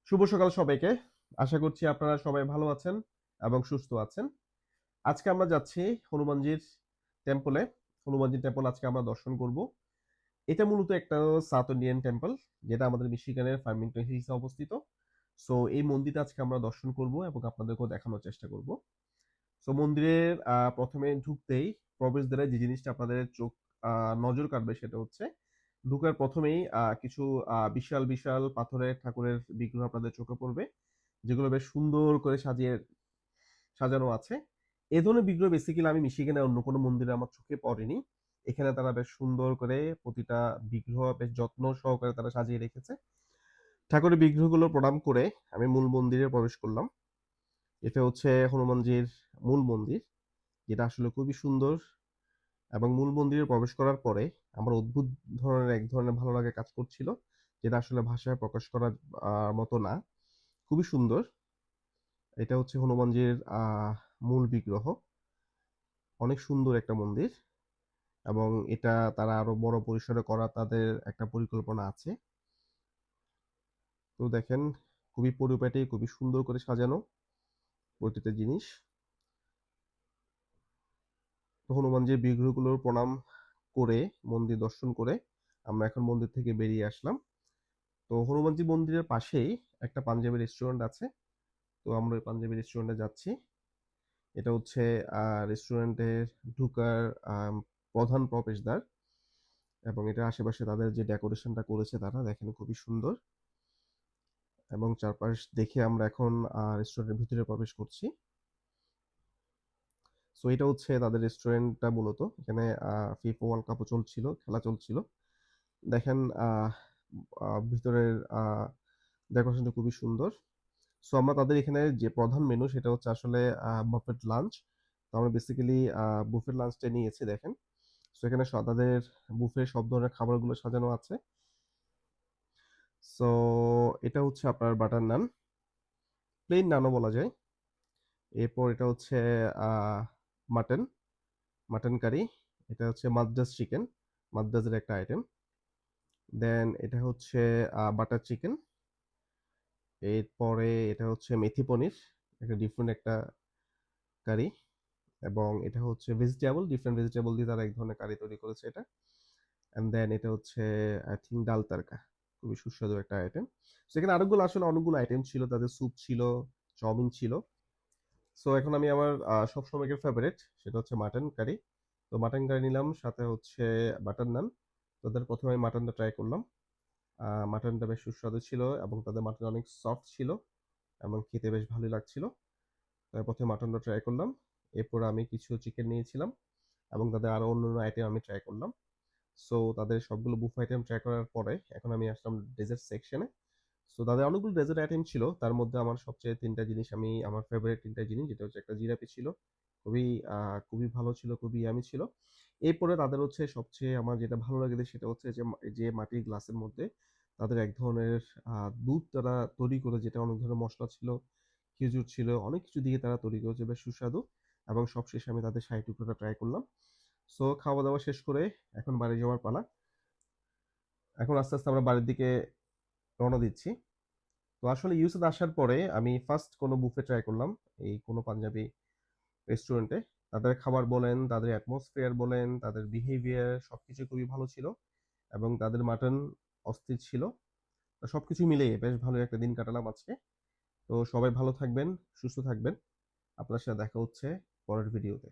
শুভ সকাল সবাইকে। আশা করছি আপনারা সবাই ভালো আছেন এবং সুস্থ আছেন। আজকে আমরা যাচ্ছি হনুমানজির টেম্পলে। হনুমানজি টেম্পল আজকে আমরা দর্শন করব। এটা মূলত একটা সাউথ ইন্ডিয়ান টেম্পল, যেটা আমাদের মিশিগানের ফার্মিংটন হিলসে অবস্থিত। সো এই মন্দিরটা আজকে আমরা দর্শন করব এবং আপনাদেরকেও দেখানোর চেষ্টা করব। সো মন্দিরের প্রথমে ঢুকতেই প্রবেশদ্বারে যে জিনিসটা আপনাদের চোখ নজর কাড়বে সেটা হচ্ছে ঢুকার প্রথমেই কিছু বিশাল বিশাল পাথরের ঠাকুরের বিগ্রহ আপনাদের চোখে পড়বে, যেগুলো বেশ সুন্দর করে সাজানো আছে। এ ধরনের বিগ্রহ বেসিক্যালি আমি মিশিগানে অন্য কোনো মন্দিরে আমার চোখে পড়েনি। এখানে তারা বেশ সুন্দর করে প্রতিটা বিগ্রহ বেশ যত্ন সহকারে তারা সাজিয়ে রেখেছে। ঠাকুরের বিগ্রহগুলো প্রণাম করে আমি মূল মন্দিরে প্রবেশ করলাম। এটা হচ্ছে হনুমানজির মূল মন্দির, যেটা আসলে খুবই সুন্দর। এবং মূল মন্দিরে প্রবেশ করার পরে আমার অদ্ভুত এক ধরনের ভালো লাগা কাজ করছিল, যেটা আসলে ভাষায় প্রকাশ করার মতো না। খুবই সুন্দর। এটা হচ্ছে হনুমানজির মূল বিগ্রহ। অনেক সুন্দর একটা মন্দির, এবং এটা তারা আরো বড় পরিসরে করা তাদের একটা পরিকল্পনা আছে। তো দেখেন, খুবই পরিপাটি, খুবই সুন্দর করে সাজানো প্রতিটা জিনিস। তো হনুমানজির বিগ্রহগুলোর প্রণাম করে, মন্দির দর্শন করে আমরা এখন মন্দির থেকে বেরিয়ে আসলাম। তো হনুমানজি মন্দিরের পাশেই একটা পাঞ্জাবি রেস্টুরেন্ট আছে। তো আমরা ওই পাঞ্জাবি রেস্টুরেন্টে যাচ্ছি। এটা হচ্ছে রেস্টুরেন্টের ঢুকার প্রধান প্রবেশদ্বার, এবং এটা আশেপাশে তাদের যে ডেকোরেশনটা করেছে তারা দেখেন খুবই সুন্দর। এবং চারপাশ দেখে আমরা এখন রেস্টুরেন্টের ভিতরে প্রবেশ করছি। সো এটা হচ্ছে তাদের রেস্টুরেন্টটা মূলত। এখানে ফিফা ওয়ার্ল্ড কাপও চলছিল, খেলা চলছিল। দেখেন ভিতরের ডেকোরেশনটা খুবই সুন্দর। সো আমরা তাদের এখানে যে প্রধান মেনু সেটা হচ্ছে আসলে বাফেট লাঞ্চ। তো আমরা বেসিক্যালি বুফেট লাঞ্চটা নিয়েছি দেখেন। সো এখানে তাদের বুফে সব ধরনের খাবারগুলো সাজানো আছে। সো এটা হচ্ছে আপনার বাটার নান, প্লেন নানও বলা যায়। এরপর এটা হচ্ছে মাটন, মাটন কারি। এটা হচ্ছে মাদ্রাজ চিকেন, মাদ্রাজের একটা আইটেম। দেন এটা হচ্ছে বাটার চিকেন। এরপরে এটা হচ্ছে মেথি পনির, একটা ডিফারেন্ট একটা কারি। এবং এটা হচ্ছে ভেজিটেবল, ডিফারেন্ট ভেজিটেবল দিয়ে তারা এক ধরনের কারি তৈরি করেছে এটা। অ্যান্ড দেন এটা হচ্ছে আই থিঙ্ক ডাল তারকা, খুবই সুস্বাদু একটা আইটেম। সেখানে আরোগুলো আসলে অনেকগুলো আইটেম ছিল, তাদের স্যুপ ছিল, চাউমিন ছিল। সো এখন আমি আমার সবসময়কার ফেভারিট, সেটা হচ্ছে মাটন কারি। তো মাটন কারি নিলাম, সাথে হচ্ছে বাটার নান। তাদের প্রথমে আমি মাটনটা ট্রাই করলাম। মাটনটা বেশ সুস্বাদু ছিল, এবং তাদের মাটন অনেক সফট ছিল এবং খেতে বেশ ভালোই লাগছিল। তাই প্রথমে মাটনটা ট্রাই করলাম। এরপর আমি কিছু চিকেন নিয়েছিলাম, এবং তাদের আরো অন্যান্য আইটেম আমি ট্রাই করলাম। সো তাদের সবগুলো বুফ আইটেম ট্রাই করার পরে এখন আমি আসলাম ডেজার্ট সেকশনে। সো তাদের অনেকগুলো ডেজার্ট আইটেম ছিল, তার মধ্যে আমার সবচেয়ে তিনটা জিনিস, আমার ফেভারিট তিনটা জিনিস, যেটা হচ্ছে একটা জিলাপি ছিল, খুবই খুবই ভালো ছিল, খুবই ইয়ামি ছিল। এরপরে তাদের হচ্ছে সবচেয়ে আমার যেটা ভালো লেগেছে সেটা হচ্ছে যে মাটির গ্লাসের মধ্যে তাদের এক ধরনের দুধ তারা তৈরি করে, যেটা অনেক ধরনের মশলা ছিল, খেজুর ছিল, অনেক কিছু দিয়ে তারা তৈরি করেছে, বেশ সুস্বাদু। এবং সবশেষে আমি তাদের শাহী টুকরোটা ট্রাই করলাম। সো খাওয়া দাওয়া শেষ করে এখন বাড়ি যাওয়ার পালা। এখন আস্তে আস্তে আমরা বাড়ির দিকে রওনা দিচ্ছি। তো আসলে ইউএসএ আসার পরে আমি ফার্স্ট কোনো বুফে ট্রাই করলাম এই কোনো পাঞ্জাবি রেস্টুরেন্টে। তাদের খাবার বলেন, তাদের অ্যাটমসফিয়ার বলেন, তাদের বিহেভিয়ার সবকিছু খুবই ভালো ছিল, এবং তাদের মাটন অস্থির ছিল। তো সবকিছু মিলিয়ে বেশ ভালো একটা দিন কাটালাম আজকে। তো সবাই ভালো থাকবেন, সুস্থ থাকবেন। আপনার সাথে দেখা হচ্ছে পরের ভিডিওতে।